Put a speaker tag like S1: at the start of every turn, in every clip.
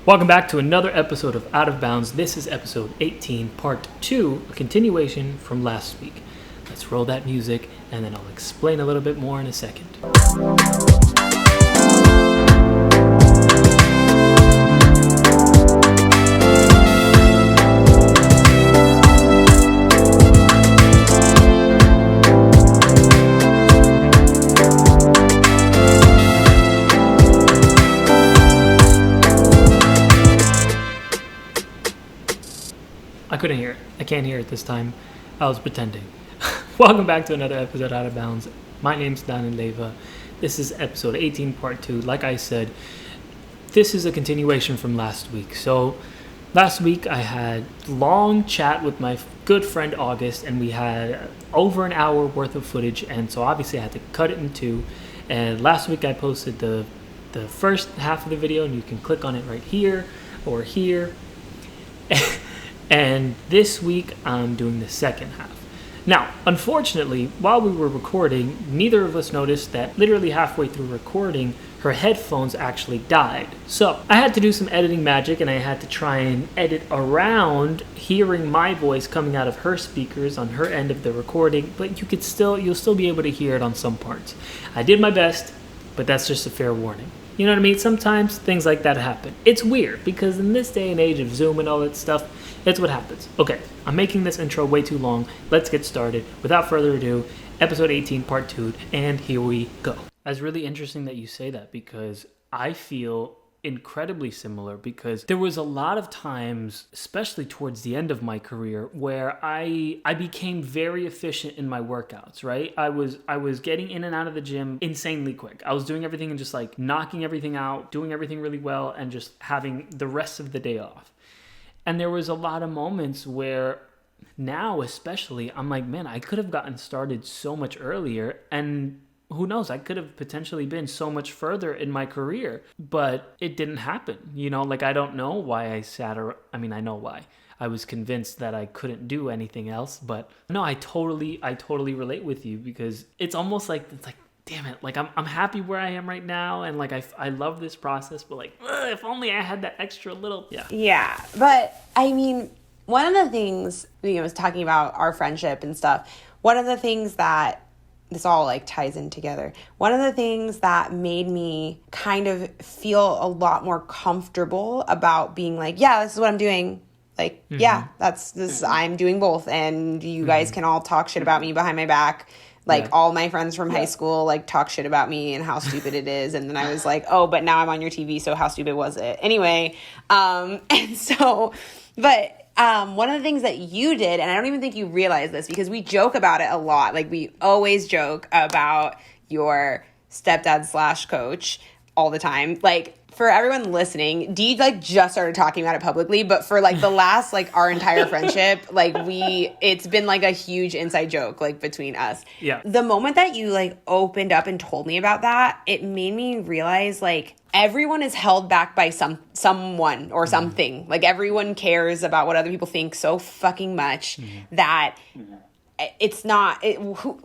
S1: Welcome back to another episode of Out of Bounds. This is episode 18, part 2, a continuation from last week. Let's roll that music, and then I'll explain a little bit more in a second. I couldn't hear it. I can't hear it this time. I was pretending. Welcome back to another episode Out of Bounds. My name's Danell Leyva. This is episode 18, part 2. Like I said, this is a continuation from last week. So last week I had a long chat with my good friend August, and we had over an hour worth of footage, and so obviously I had to cut it in two. And last week I posted the first half of the video, and you can click on it right here or here. And this week, I'm doing the second half. Now, unfortunately, while we were recording, neither of us noticed that literally halfway through recording, her headphones actually died. So I had to do some editing magic, and I had to try and edit around hearing my voice coming out of her speakers on her end of the recording, but you'll still be able to hear it on some parts. I did my best, but that's just a fair warning. You know what I mean? Sometimes things like that happen. It's weird because in this day and age of Zoom and all that stuff, it's what happens. Okay, I'm making this intro way too long. Let's get started. Without further ado, episode 18, part 2, and here we go. That's really interesting that you say that because I feel incredibly similar because there was a lot of times, especially towards the end of my career, where I became very efficient in my workouts, right? I was getting in and out of the gym insanely quick. I was doing everything and just like knocking everything out, doing everything really well, and just having the rest of the day off. And there was a lot of moments where now especially I'm like, man, I could have gotten started so much earlier, and who knows, I could have potentially been so much further in my career, but it didn't happen. You know, like I don't know why I know why. I was convinced that I couldn't do anything else, but no, I totally relate with you because it's almost like, damn it, like I'm happy where I am right now, and like I love this process, but like if only I had that extra little
S2: yeah. But I mean, one of the things, was talking about our friendship and stuff, one of the things that this all like ties in together, one of the things that made me kind of feel a lot more comfortable about being like, yeah, this is what I'm doing, like, yeah, that's this, I'm doing both, and you guys can all talk shit about me behind my back. Like, all my friends from high school, like, talk shit about me and how stupid it is. And then I was like, oh, but now I'm on your TV, so how stupid was it? Anyway, one of the things that you did, and I don't even think you realize this because we joke about it a lot. Like, we always joke about your stepdad / coach all the time. Like, for everyone listening, Dee like just started talking about it publicly, but for like the last like our entire friendship, like it's been like a huge inside joke like between us.
S1: Yeah.
S2: The moment that you like opened up and told me about that, it made me realize like everyone is held back by someone or something. Like everyone cares about what other people think so fucking much that it's not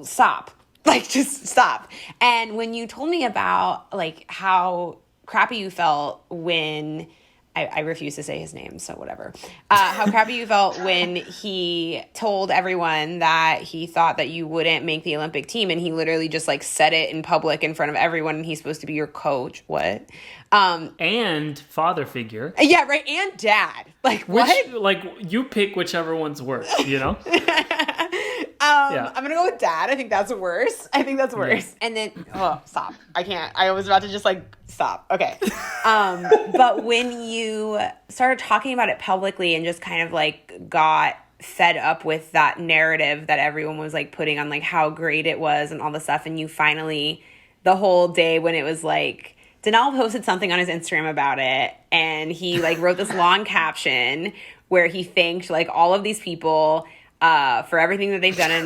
S2: stop. Like just stop. And when you told me about like how crappy you felt when I refuse to say his name, so whatever. How crappy you felt when he told everyone that he thought that you wouldn't make the Olympic team, and he literally just like said it in public in front of everyone, and he's supposed to be your coach. What?
S1: And father figure.
S2: Yeah, right. And dad. Like what?
S1: Like you pick whichever one's worse. You know.
S2: I'm gonna go with dad. I think that's worse. Yeah. And then, stop. I can't. I was about to just like stop. Okay. But when you started talking about it publicly and just kind of like got fed up with that narrative that everyone was like putting on like how great it was and all the stuff, and you finally, the whole day when it was like, Danell posted something on his Instagram about it, and he like wrote this long caption where he thanked like all of these people for everything that they've done in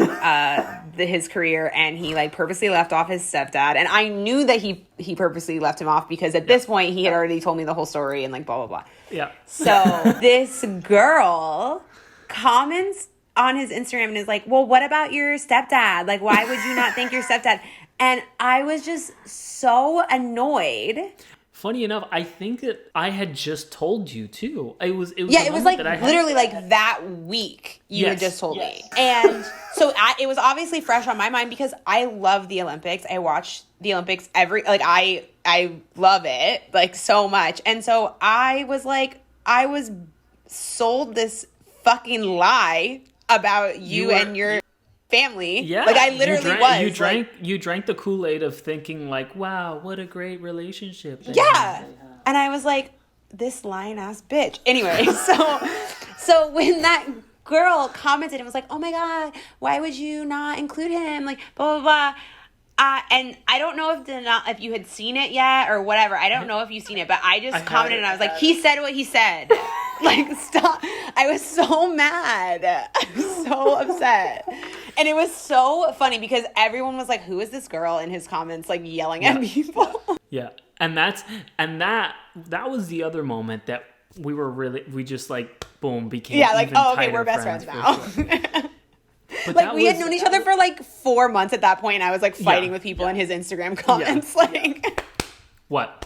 S2: his career, and he like purposely left off his stepdad, and I knew that he purposely left him off because at this point he had already told me the whole story and like blah blah blah.
S1: Yeah.
S2: So this girl comments on his Instagram and is like, well, what about your stepdad? Like, why would you not thank your stepdad? And I was just so annoyed.
S1: Funny enough, I think that I had just told you too. It was
S2: like literally like that week you had just told me. And so it was obviously fresh on my mind because I love the Olympics. I watch the Olympics I love it like so much. And so I was sold this fucking lie about you and your family.
S1: Yeah.
S2: Like I literally
S1: you drank the Kool-Aid of thinking like, wow, what a great relationship.
S2: Yeah. And I was like, this lying ass bitch. Anyway, so when that girl commented and was like, oh my God, why would you not include him? Like blah, blah, blah. And I don't know if you had seen it yet or whatever. I don't know if you've seen it, but I just commented and I was like, he said what he said. Like, stop. I was so mad. I was so upset. And it was so funny because everyone was like, who is this girl in his comments, like yelling at people?
S1: Yeah. And that was the other moment that we just like, boom, became even tighter
S2: we're best friends now.
S1: Sure. But
S2: like we had known each other for like 4 months at that point, and I was like fighting with people in his Instagram comments. Yeah. Like,
S1: what?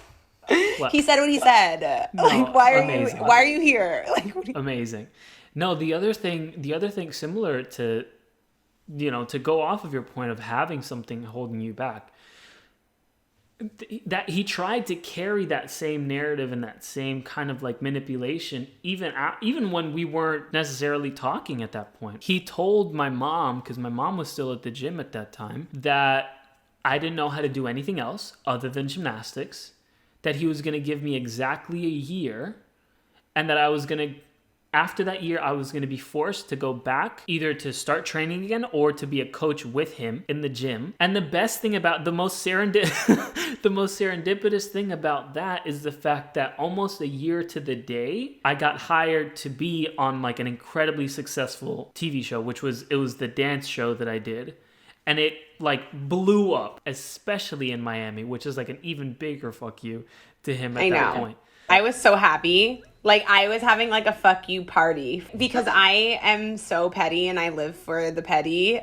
S2: He said what he said. No, like, why are you here? Like,
S1: amazing. No, the other thing similar to, to go off of your point of having something holding you back, that he tried to carry that same narrative and that same kind of like manipulation even when we weren't necessarily talking at that point. He told my mom, because my mom was still at the gym at that time, that I didn't know how to do anything else other than gymnastics, that he was going to give me exactly a year, and that after that year, I was going to be forced to go back either to start training again or to be a coach with him in the gym. And the best thing about the most serendipitous thing about that is the fact that almost a year to the day, I got hired to be on like an incredibly successful TV show, it was the dance show that I did. And it like blew up, especially in Miami, which is like an even bigger fuck you to him at that point.
S2: I was so happy. Like, I was having, like, a fuck you party. Because I am so petty and I live for the petty.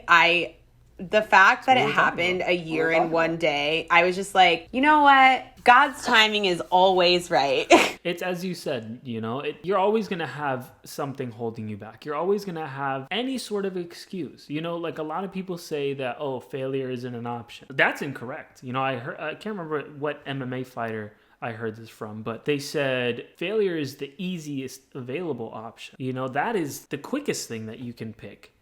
S2: The fact that it happened a year and one day, I was just like, you know what? God's timing is always right.
S1: It's as you said, you're always going to have something holding you back. You're always going to have any sort of excuse. Like a lot of people say that, failure isn't an option. That's incorrect. I can't remember what MMA fighter I heard this from, but they said failure is the easiest available option. That is the quickest thing that you can pick.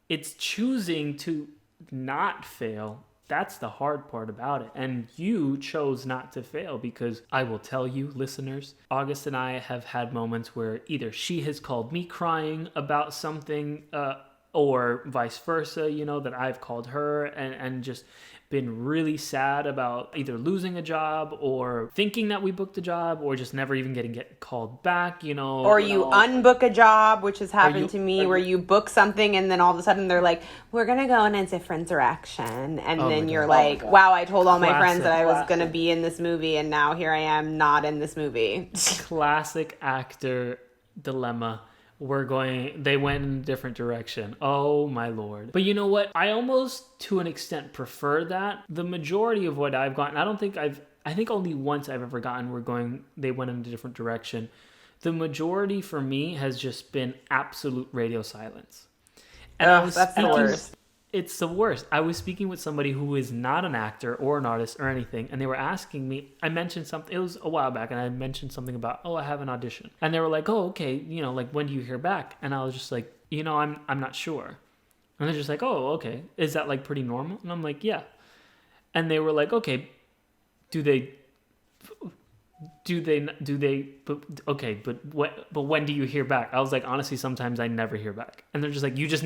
S1: It's choosing to not fail. That's the hard part about it. And you chose not to fail because I will tell you, listeners, August and I have had moments where either she has called me crying about something, or vice versa, that I've called her and just been really sad about either losing a job or thinking that we booked a job or just never even getting called back,
S2: Or you unbook a job, which has happened to me, where you book something and then all of a sudden they're like, we're going to go in a different direction. And then you're like, wow, I told all my friends that I was going to be in this movie and now here I am not in this movie.
S1: Classic actor dilemma. They went in a different direction. Oh my Lord. But you know what? I almost to an extent prefer that. The majority of what I've gotten, I think only once I've ever gotten they went in a different direction. The majority for me has just been absolute radio silence. And
S2: that's the worst.
S1: It's the worst. I was speaking with somebody who is not an actor or an artist or anything, and they were asking me, I mentioned something, it was a while back, and I mentioned something about, I have an audition. And they were like, okay, like, when do you hear back? And I was just like, I'm not sure. And they're just like, okay. Is that, like, pretty normal? And I'm like, yeah. And they were like, okay, but when do you hear back? I was like, honestly, sometimes I never hear back. And they're just like, you just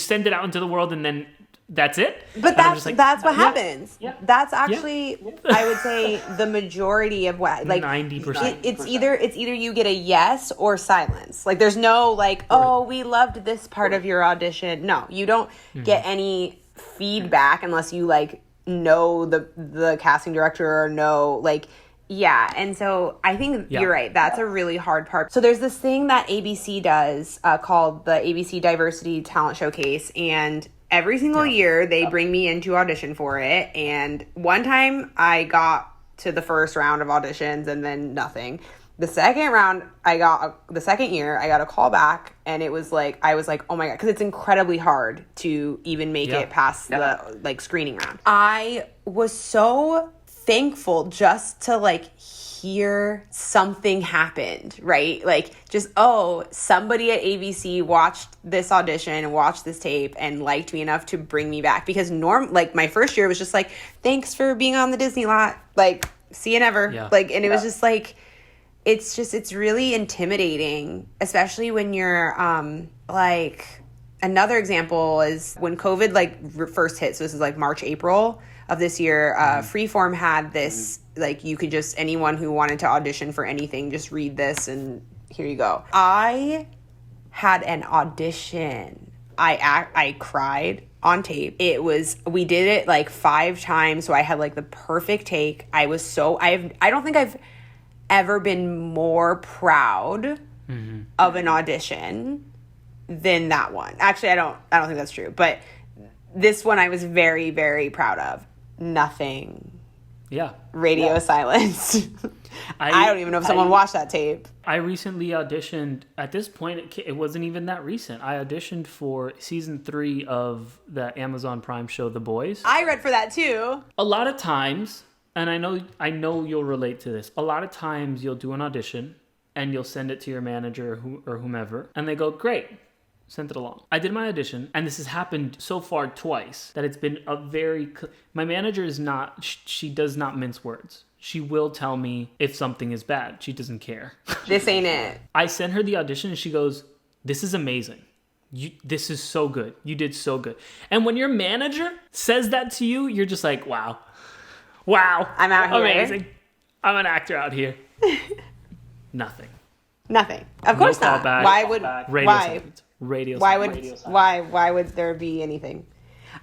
S1: send it out into the world and then that's it.
S2: But that's what happens. Yeah. That's actually, I would say, the majority of what, like
S1: 90%.
S2: It's either you get a yes or silence. Like there's no like, we loved this part of your audition. No, you don't get any feedback unless you like know the casting director or know like. Yeah, and so I think you're right. That's a really hard part. So there's this thing that ABC does called the ABC Diversity Talent Showcase, and every single year they bring me in to audition for it. And one time I got to the first round of auditions and then nothing. The second round, the second year, I got a call back, and it was like, I was like, oh my God, because it's incredibly hard to even make it past the like screening round. I was so thankful just to like hear something happened, right? Like just, oh, somebody at ABC watched this audition, watched this tape, and liked me enough to bring me back. Because like my first year was just like, thanks for being on the Disney lot. Like, see you never. Yeah. Like, and it was just like, it's really intimidating, especially when you're like, another example is when COVID like first hit. So this is like March, April of this year. Freeform had this, like, you could just, anyone who wanted to audition for anything, just read this and here you go. I had an audition. I cried on tape. We did it like 5 times. So I had like the perfect take. I don't think I've ever been more proud of an audition than that one. Actually, I don't think that's true. But this one I was very, very proud of. Nothing.
S1: Yeah.
S2: Radio silence. I don't even know if someone watched that tape.
S1: I recently auditioned. At this point, it wasn't even that recent. I auditioned for season 3 of the Amazon Prime show, The Boys.
S2: I read for that too.
S1: A lot of times, and I know you'll relate to this. A lot of times you'll do an audition and you'll send it to your manager or whomever, and they go, great, sent it along. I did my audition, and this has happened so far twice that it's been my manager is not, she does not mince words. She will tell me if something is bad. She doesn't care.
S2: This ain't it.
S1: I sent her the audition and she goes, this is amazing. This is so good. You did so good. And when your manager says that to you, you're just like, wow.
S2: I'm out here.
S1: Amazing. I'm an actor out here. Nothing.
S2: Of course not.
S1: Callback.
S2: Why would
S1: radio
S2: why would there be anything?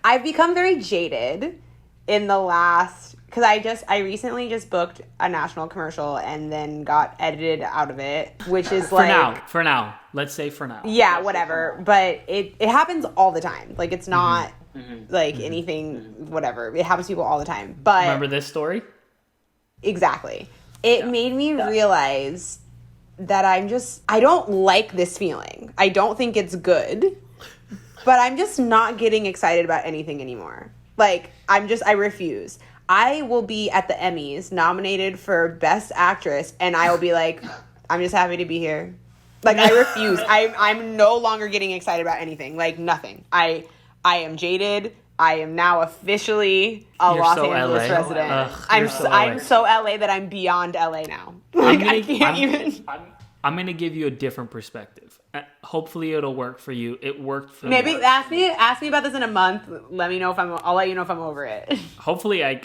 S2: I've become very jaded in the last, because I recently just booked a national commercial and then got edited out of it, which is like
S1: for now. Let's say for now.
S2: Yeah, whatever. But it happens all the time. Like, it's not anything, whatever. It happens to people all the time. But
S1: remember this story?
S2: Exactly. It made me realize that I don't like this feeling. I don't think it's good, but I'm just not getting excited about anything anymore. Like, I refuse. I will be at the Emmys nominated for Best Actress, and I will be like, I'm just happy to be here. Like, I refuse. I'm no longer getting excited about anything. Like, nothing. I am jaded. I am now officially a Los Angeles resident. I'm so LA that I'm beyond LA now. Like, I can't even.
S1: I'm going to give you a different perspective. Hopefully it'll work for you. It worked for me.
S2: Maybe ask me about this in a month. I'll let you know if I'm over it.
S1: Hopefully I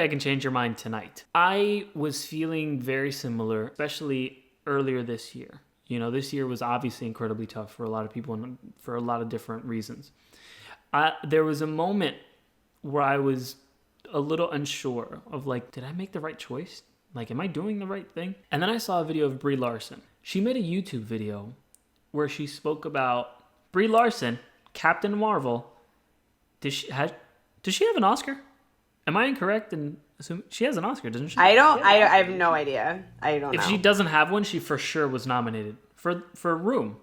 S1: can change your mind tonight. I was feeling very similar, especially earlier this year. You know, this year was obviously incredibly tough for a lot of people and for a lot of different reasons. There was a moment where I was a little unsure of, like, did I make the right choice? Like, am I doing the right thing? And then I saw a video of Brie Larson. She made a YouTube video where she spoke about Brie Larson, Captain Marvel. Does she have an Oscar? Am I incorrect in assuming she has an Oscar, doesn't she?
S2: I have no idea. I don't know.
S1: If she doesn't have one, she for sure was nominated for Room.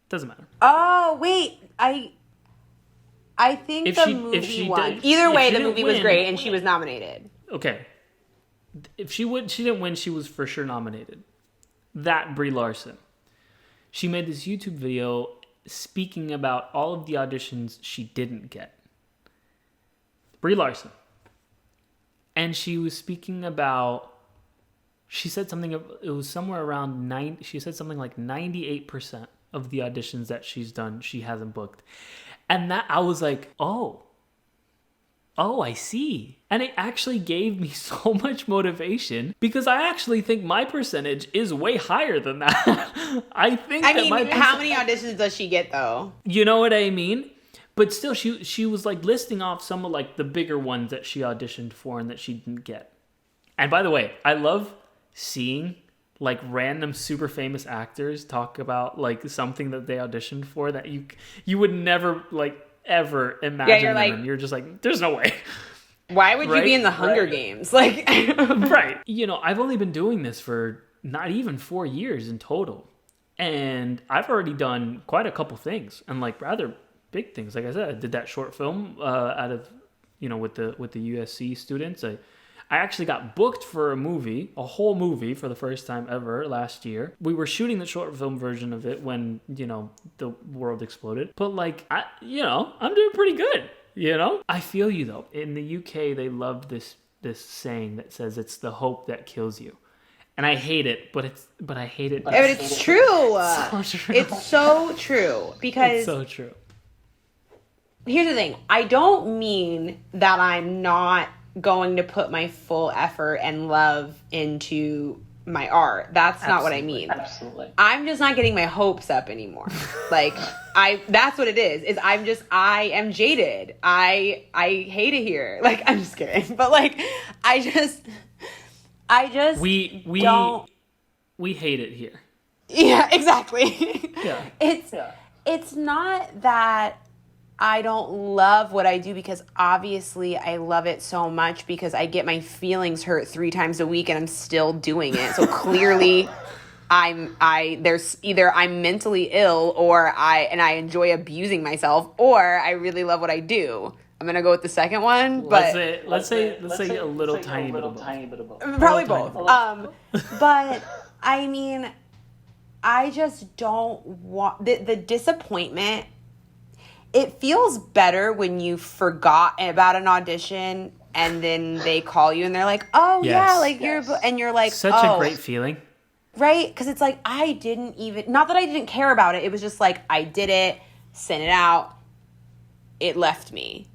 S1: Doesn't matter.
S2: Oh, wait. I think the movie won. Either way, the movie was great and she was nominated.
S1: Okay. If she didn't win, she was for sure nominated. That Brie Larson. She made this YouTube video speaking about all of the auditions she didn't get. Brie Larson. And she was speaking about, she said something, it was somewhere around she said something like 98% of the auditions that she's done, she hasn't booked. And that, I was like, oh, I see. And it actually gave me so much motivation because I actually think my percentage is way higher than that. How
S2: many auditions does she get though?
S1: You know what I mean? But still, she was like listing off some of like the bigger ones that she auditioned for and that she didn't get. And by the way, I love seeing like random super famous actors talk about like something that they auditioned for that you would never like ever imagine them, and you're just like, there's no way.
S2: Why would you be in the Hunger Games? Like,
S1: right. You know, I've only been doing this for not even 4 years in total. And I've already done quite a couple things, and like rather big things. Like I said, I did that short film out of, you know, with the USC students. I actually got booked for a whole movie for the first time ever last year. We were shooting the short film version of it when, you know, the world exploded. But like, I'm doing pretty good, you know? I feel you though. In the UK, they love this saying that says it's the hope that kills you. And I hate it, but I hate it.
S2: But it's true. So true. It's so true. Because
S1: it's so true.
S2: Here's the thing. I don't mean that I'm not going to put my full effort and love into my art. That's not what I mean.
S1: Absolutely.
S2: I'm just not getting my hopes up anymore. Like, that's what it is I am jaded. I hate it here. Like, I'm just kidding. But like, I just
S1: we
S2: don't.
S1: We hate it here.
S2: Yeah, exactly.
S1: Yeah.
S2: It's not that I don't love what I do, because obviously I love it so much because I get my feelings hurt 3 times a week and I'm still doing it. So clearly there's either I'm mentally ill or I enjoy abusing myself, or I really love what I do. I'm going to go with the second one, but
S1: let's say a little tiny bit of both.
S2: Probably both. But I mean, I just don't want the disappointment. It feels better when you forgot about an audition and then they call you and they're like, "Oh yeah, like you're," and you're like,
S1: such a great feeling,
S2: right? Because it's like, I didn't even, not that I didn't care about it. It was just like, I did it, sent it out, it left me,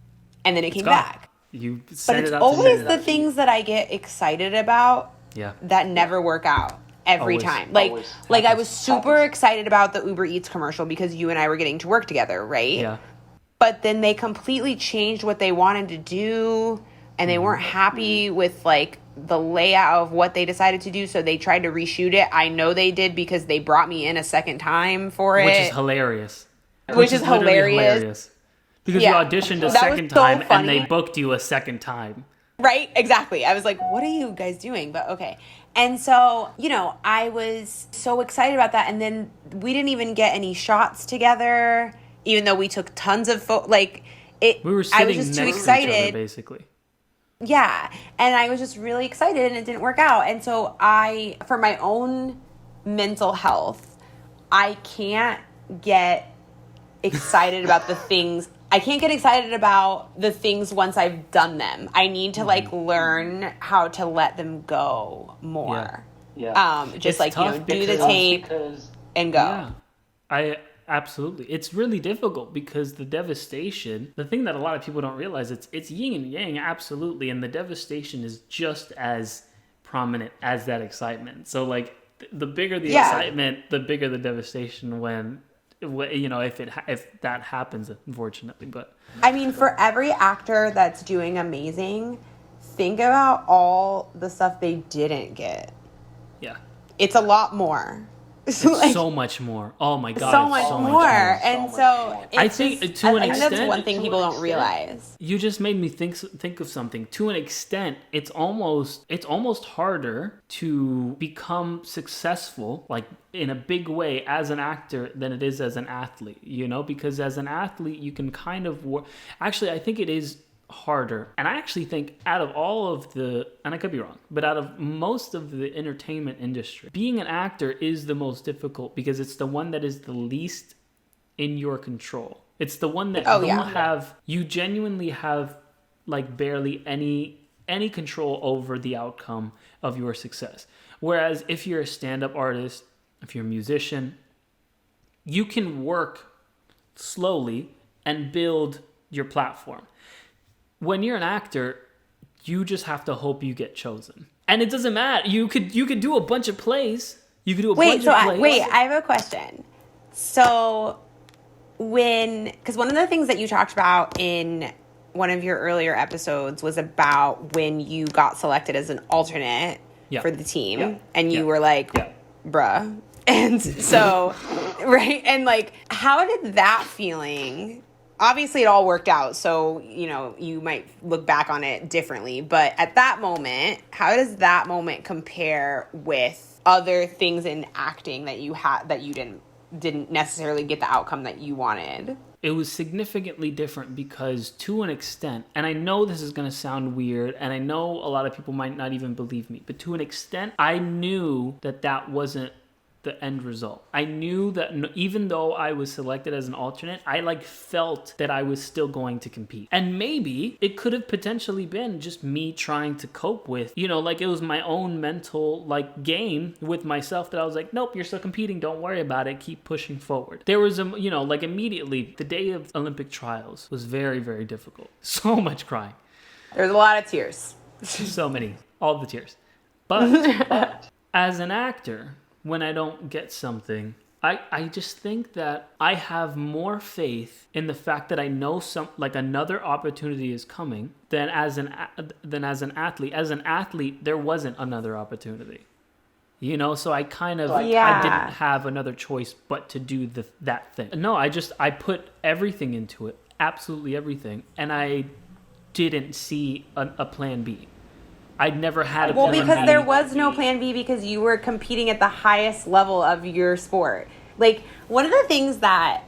S2: and then it came back.
S1: You sent it out.
S2: But it's always the things that I get excited about that never work out. Every time. Like I was super excited about the Uber Eats commercial because you and I were getting to work together, right?
S1: Yeah.
S2: But then they completely changed what they wanted to do, and they weren't happy with like the layout of what they decided to do, so they tried to reshoot it. I know they did because they brought me in a second time for it.
S1: Which is hilarious.
S2: Which is hilarious.
S1: Because you auditioned a second time and they booked you a second time.
S2: Right? Exactly. I was like, what are you guys doing? But okay. And so, you know, I was so excited about that. And then we didn't even get any shots together, even though we took tons of we were sitting I was just too excited.
S1: To each other, basically.
S2: Yeah. And I was just really excited and it didn't work out. And so for my own mental health, I can't get excited about the things. I can't get excited about the things once I've done them. I need to like learn how to let them go more.
S1: Yeah.
S2: Just like, you know, do the tape and go.
S1: Yeah. Absolutely. It's really difficult because the devastation, the thing that a lot of people don't realize, it's yin and yang, absolutely. And the devastation is just as prominent as that excitement. So like the bigger the excitement, the bigger the devastation when, you know, if that happens, unfortunately. But
S2: I mean, for every actor that's doing amazing, think about all the stuff they didn't get.
S1: Yeah.
S2: It's a lot more.
S1: It's like, so much more. Oh my God.
S2: So much more. And so
S1: I think to an extent,
S2: that's one thing people don't realize.
S1: You just made me think of something. To an extent, it's almost harder to become successful, like in a big way, as an actor than it is as an athlete, you know, because as an athlete, you can kind of actually, I think it is harder. And I actually think out of all of the, and I could be wrong, but out of most of the entertainment industry, being an actor is the most difficult because it's the one that is the least in your control. It's the one that you genuinely have like barely any control over the outcome of your success. Whereas if you're a stand-up artist, if you're a musician, you can work slowly and build your platform. When you're an actor, you just have to hope you get chosen. And it doesn't matter. You could do a bunch of plays. Wait,
S2: I have a question. So because one of the things that you talked about in one of your earlier episodes was about when you got selected as an alternate for the team, and you were like, bruh. And so, right? And like, how did that feeling obviously it all worked out, so, you know, you might look back on it differently. But at that moment, how does that moment compare with other things in acting that you had that you didn't necessarily get the outcome that you wanted?
S1: It was significantly different because, to an extent, and I know this is going to sound weird, and I know a lot of people might not even believe me, but to an extent, I knew that wasn't the end result. I knew that even though I was selected as an alternate, I felt that I was still going to compete. And maybe it could have potentially been just me trying to cope with, it was my own mental game with myself that I was like, nope, you're still competing. Don't worry about it. Keep pushing forward. There was immediately the day of Olympic trials was very, very difficult. So much crying.
S2: There's a lot of tears.
S1: So many. All the tears. But as an actor, when I don't get something, I just think that I have more faith in the fact that I know another opportunity is coming than as an athlete. As an athlete, there wasn't another opportunity. So I kind of, I didn't have another choice but to do that thing. No, I put everything into it, absolutely everything, and I didn't see a plan B. I'd never had a plan B.
S2: Well, because there was no plan B because you were competing at the highest level of your sport. One of the things I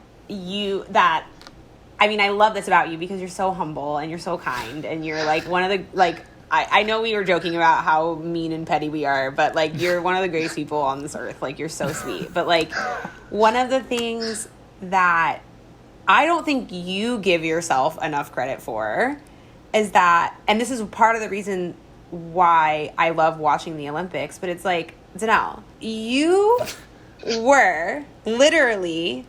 S2: love this about you because you're so humble and you're so kind and you're one of the, I know we were joking about how mean and petty we are, but you're one of the greatest people on this earth. You're so sweet. But one of the things that I don't think you give yourself enough credit for is that, and this is part of the reason why I love watching the Olympics, but it's Danell, you were literally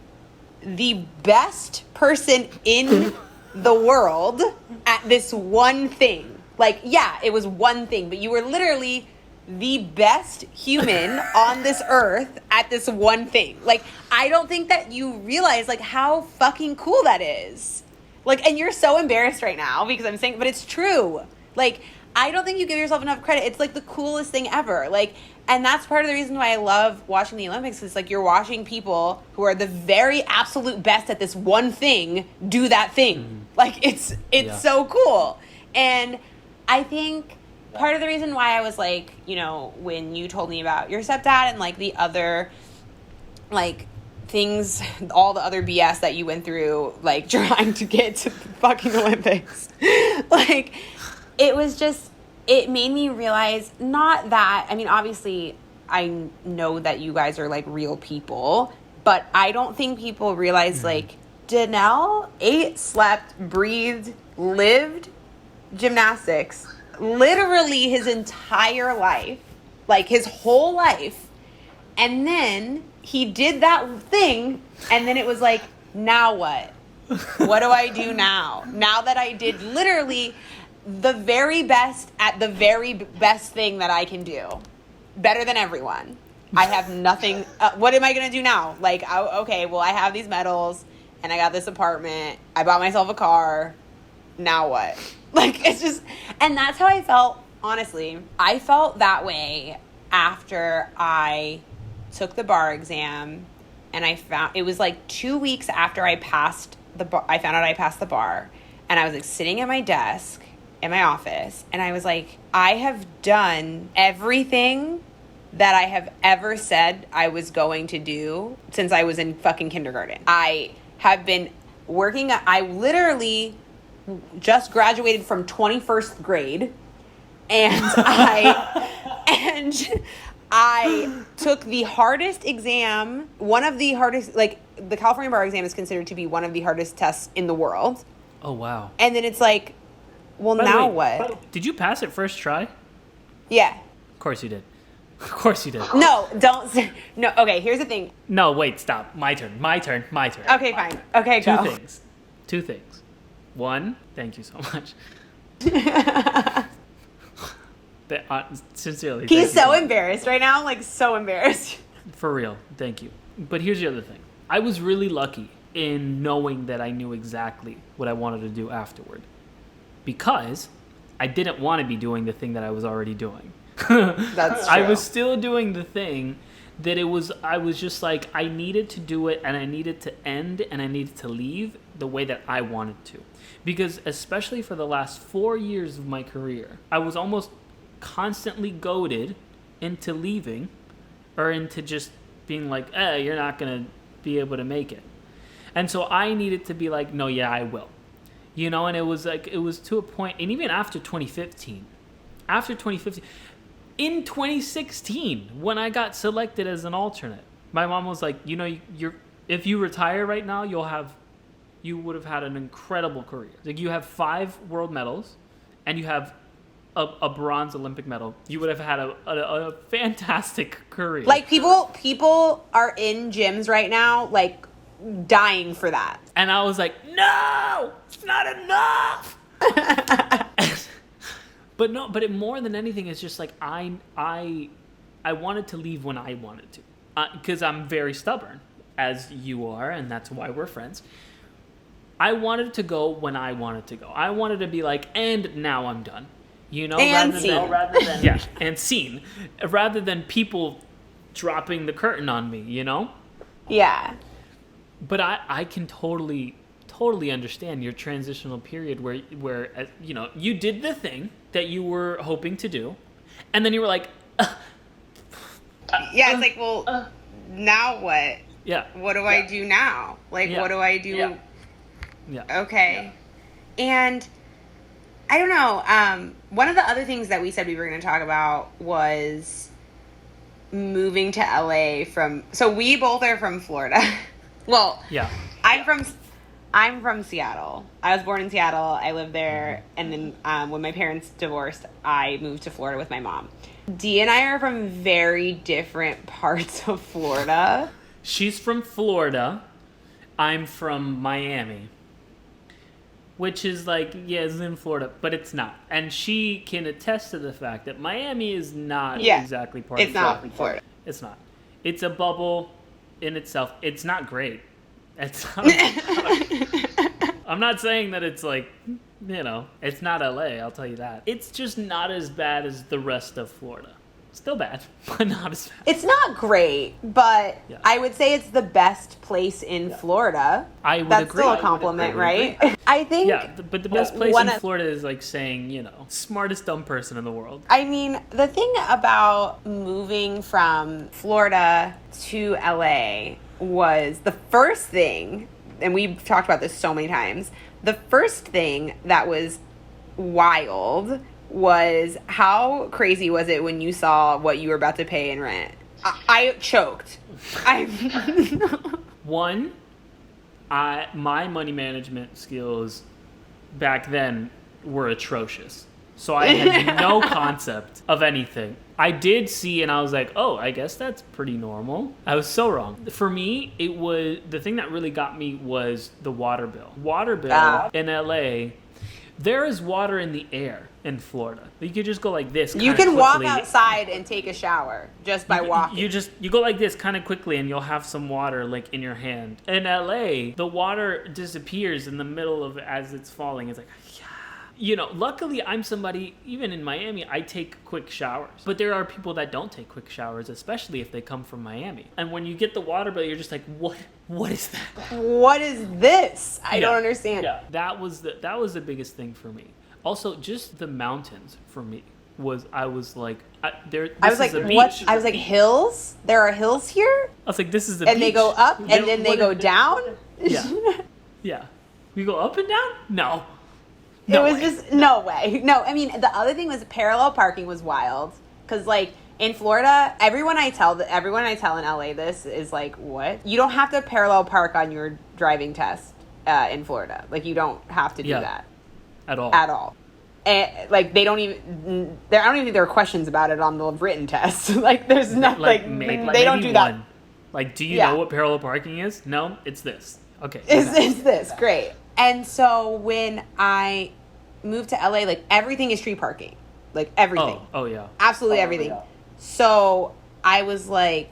S2: the best person in the world at this one thing. It was one thing, but you were literally the best human on this earth at this one thing. I don't think that you realize how fucking cool that is. And you're so embarrassed right now because I'm saying, but it's true. I don't think you give yourself enough credit. It's the coolest thing ever. And that's part of the reason why I love watching the Olympics. Is you're watching people who are the very absolute best at this one thing do that thing. It's so cool. And I think part of the reason why I was when you told me about your stepdad and the other things, all the other BS that you went through trying to get to the fucking Olympics. It was just, it made me realize, not that, obviously, I know that you guys are, real people, but I don't think people realize, Danell ate, slept, breathed, lived gymnastics, literally his entire life, his whole life, and then he did that thing, and then it was now what? What do I do now? Now that I did literally the very best at the very best thing that I can do, better than everyone. I have nothing. What am I gonna do now? Okay, well, I have these medals and I got this apartment. I bought myself a car. Now what? It's just, and that's how I felt. Honestly, I felt that way after I took the bar exam, and I found it was 2 weeks after I passed the bar. I found out I passed the bar, and I was sitting at my desk in my office, and I was I have done everything that I have ever said I was going to do since I was in fucking kindergarten. I have been working. I literally just graduated from 21st grade, and I took the hardest exam, one of the hardest, the California bar exam is considered to be one of the hardest tests in the world.
S1: Oh, wow.
S2: And then it's well, now what?
S1: Did you pass it first try?
S2: Yeah.
S1: Of course you did. Of course you did.
S2: No, don't say, no, okay, here's the thing.
S1: No, wait, stop. My turn.
S2: Okay, fine. Okay, go.
S1: Two things. One, thank you so much. Sincerely.
S2: He's so embarrassed right now, so embarrassed.
S1: For real, thank you. But here's the other thing. I was really lucky in knowing that I knew exactly what I wanted to do afterward. Because I didn't want to be doing the thing that I was already doing.
S2: That's true.
S1: I was still doing the thing that I was just like, I needed to do it, and I needed to end, and I needed to leave the way that I wanted to. Because especially for the last 4 years of my career, I was almost constantly goaded into leaving, or into just being like, you're not going to be able to make it. And so I needed to be like, no, yeah, I will. You know, and it was to a point, and even after 2015, in 2016, when I got selected as an alternate, my mom was like, you know, if you retire right now, you would have had an incredible career. Like, you have 5 world medals, and you have a bronze Olympic medal. You would have had a fantastic career.
S2: Like, people are in gyms right now, like, dying for that.
S1: And I was like, no, it's not enough. But more than anything, it's just like I wanted to leave when I wanted to, because I'm very stubborn, as you are, and that's why we're friends. I wanted to go when I wanted to go. I wanted to be like, and now I'm done. You know,
S2: and
S1: rather than yeah, and seen, rather than people dropping the curtain on me. You know.
S2: Yeah.
S1: But I can totally understand your transitional period where you know, you did the thing that you were hoping to do, and then you were like,
S2: yeah, it's like, well, now what?
S1: Yeah.
S2: What do I do now? Like, what do I do?
S1: Yeah.
S2: Okay. Yeah. And I don't know. One of the other things that we said we were going to talk about was moving to LA so we both are from Florida. Well,
S1: yeah.
S2: I'm from Seattle. I was born in Seattle. I lived there, and then when my parents divorced, I moved to Florida with my mom. Dee and I are from very different parts of Florida.
S1: She's from Florida. I'm from Miami, which is like, yeah, it's in Florida, but it's not. And she can attest to the fact that Miami is not exactly part of Florida. It's not Florida. It's not. It's a bubble in itself. It's not great. It's not, I'm not saying that it's like, you know, it's not LA, I'll tell you that. It's just not as bad as the rest of Florida. Still bad, but not as bad.
S2: It's not great, but I would say it's the best place in Florida.
S1: I would
S2: That's
S1: agree.
S2: Still a compliment, right? I think.
S1: Yeah, but the best place in Florida is like saying, you know, smartest dumb person in the world.
S2: I mean, the thing about moving from Florida to LA was the first thing, and we've talked about this so many times, the first thing that was wild was how crazy was it when you saw what you were about to pay in rent? I choked.
S1: One, my money management skills back then were atrocious. So I had no concept of anything. I did see, and I was like, oh, I guess that's pretty normal. I was so wrong. For me, it was, the thing that really got me was the water bill. Water bill in LA, there is water in the air in Florida. You could just go like this.
S2: You can walk outside and take a shower just by walking.
S1: You go like this kind of quickly, and you'll have some water like in your hand. In LA, the water disappears in the middle of as it's falling. It's like, you know, luckily I'm somebody, even in Miami, I take quick showers. But there are people that don't take quick showers, especially if they come from Miami. And when you get the water bill, you're just like, what is that?
S2: What is this? I don't understand.
S1: Yeah, that was the biggest thing for me. Also, just the mountains for me I was like,
S2: what? I was like, hills? There are hills here?
S1: I was like, this is the
S2: beach.
S1: And
S2: they go up, and then they go down?
S1: Yeah. Yeah. We go up and down? No.
S2: It was just, no way. No, I mean, the other thing was parallel parking was wild. Because, like, in Florida, everyone I tell in LA this is like, what? You don't have to parallel park on your driving test in Florida. Like, you don't have to do that.
S1: At all.
S2: At all. And, like, I don't even think there are questions about it on the written test. Like, there's nothing, they don't do that.
S1: Like, do you know what parallel parking is? No, it's this. Okay.
S2: It's this. Great. And so when I moved to LA, like, everything is street parking. Like, everything.
S1: Oh yeah.
S2: Absolutely everything. Yeah. So I was like,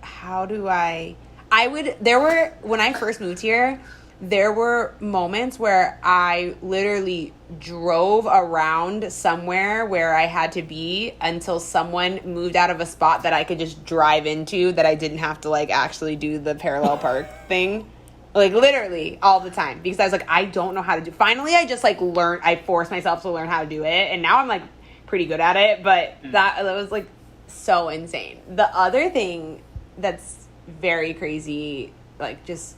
S2: how do when I first moved here, there were moments where I literally drove around somewhere where I had to be until someone moved out of a spot that I could just drive into, that I didn't have to like actually do the parallel park thing. Like literally all the time, because I was like, I don't know how to do. Finally, I just like learned. I forced myself to learn how to do it, and now I'm like pretty good at it. But that was like so insane. The other thing that's very crazy, like just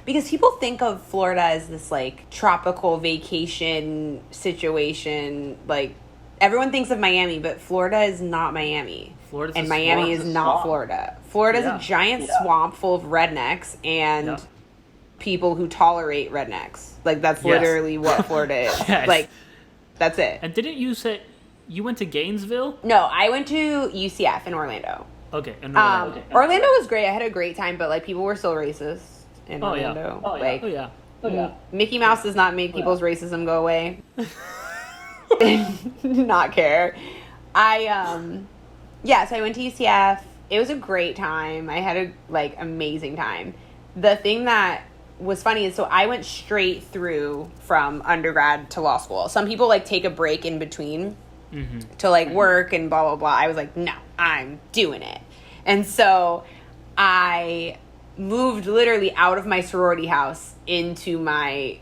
S2: because people think of Florida as this like tropical vacation situation, like everyone thinks of Miami, but Florida is not Miami. And Miami is not Florida. Florida's a giant swamp full of rednecks and people who tolerate rednecks. Like that's literally what Florida is.
S1: Yes.
S2: Like that's it.
S1: And didn't you say you went to Gainesville?
S2: No, I went to UCF in Orlando.
S1: Okay.
S2: Orlando was great. I had a great time, but like people were still racist in Orlando. Mickey Mouse does not make people's racism go away. Not care. So I went to UCF. It was a great time. I had a like amazing time. The thing that was funny is, so I went straight through from undergrad to law school. Some people like take a break in between to like work and blah blah blah. I was like, no, I'm doing it. And so I moved literally out of my sorority house into my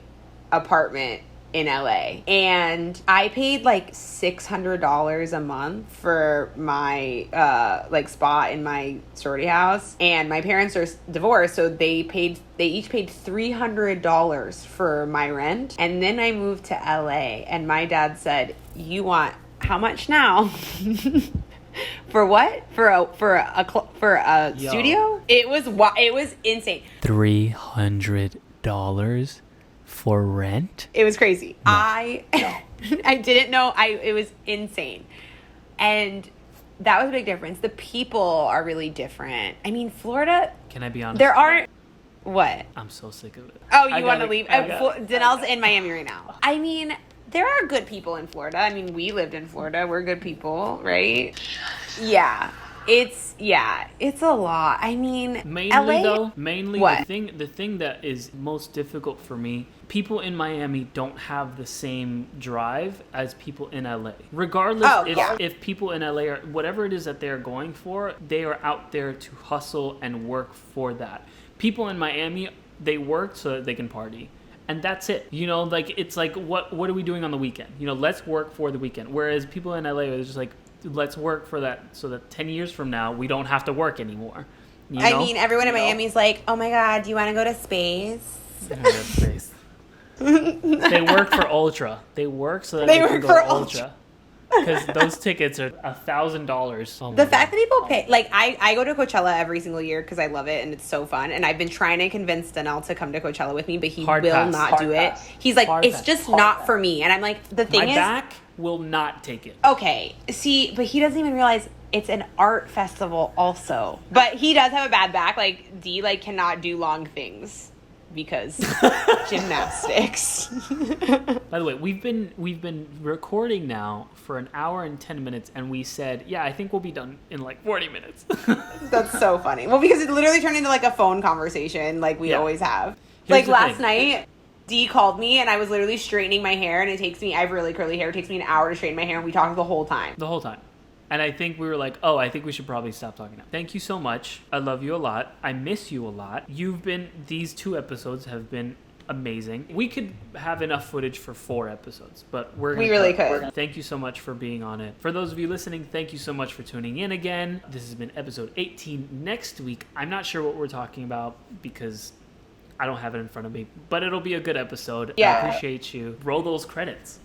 S2: apartment in LA, and I paid like $600 a month for my like spot in my sorority house, and my parents are divorced, so they each paid $300 for my rent. And then I moved to LA, and my dad said, you want how much now? For what? For a studio? It was insane.
S1: $300 for rent?
S2: It was crazy. No. I didn't know. It was insane. And that was a big difference. The people are really different. I mean, Florida...
S1: Can I be honest?
S2: There aren't... What?
S1: I'm so sick of it.
S2: Oh, you want to leave? Danell's in Miami right now. I mean, there are good people in Florida. I mean, we lived in Florida. We're good people, right? Yeah. It's a lot. I mean,
S1: mainly
S2: LA, what?
S1: the thing that is most difficult for me, people in Miami don't have the same drive as people in LA. Regardless if people in LA are whatever it is that they're going for, they are out there to hustle and work for that. People in Miami, they work so that they can party. And that's it. You know, like it's like what are we doing on the weekend? You know, let's work for the weekend. Whereas people in LA are just like, let's work for that so that 10 years from now we don't have to work anymore. You know?
S2: I mean, everyone in Miami's like, oh my God, do you want to go to space?
S1: Space. They work for Ultra. They work so that they can go to Ultra. Because those tickets are $1,000.
S2: The fact that people pay, like I go to Coachella every single year because I love it and it's so fun. And I've been trying to convince Danell to come to Coachella with me, but he will not do it. He's like, it's just not for me. And I'm like, the thing is,
S1: my back will not take it.
S2: Okay, see, but he doesn't even realize it's an art festival also. But he does have a bad back. Like D like cannot do long things because gymnastics.
S1: By the way, we've been recording now for an hour and 10 minutes, and we said, yeah, I think we'll be done in like 40 minutes.
S2: That's so funny. Well, because it literally turned into like a phone conversation like we always have. Like last night, D called me and I was literally straightening my hair, and I have really curly hair. It takes me an hour to straighten my hair, and we talked the whole time. And I think we were like, oh, I think we should probably stop talking now. Thank you so much. I love you a lot. I miss you a lot. These 2 episodes have been amazing. We could have enough footage for 4 episodes, but we really could. Thank you so much for being on it. For those of you listening, thank you so much for tuning in again. This has been episode 18. Next week, I'm not sure what we're talking about because I don't have it in front of me, but it'll be a good episode. Yeah. I appreciate you. Roll those credits.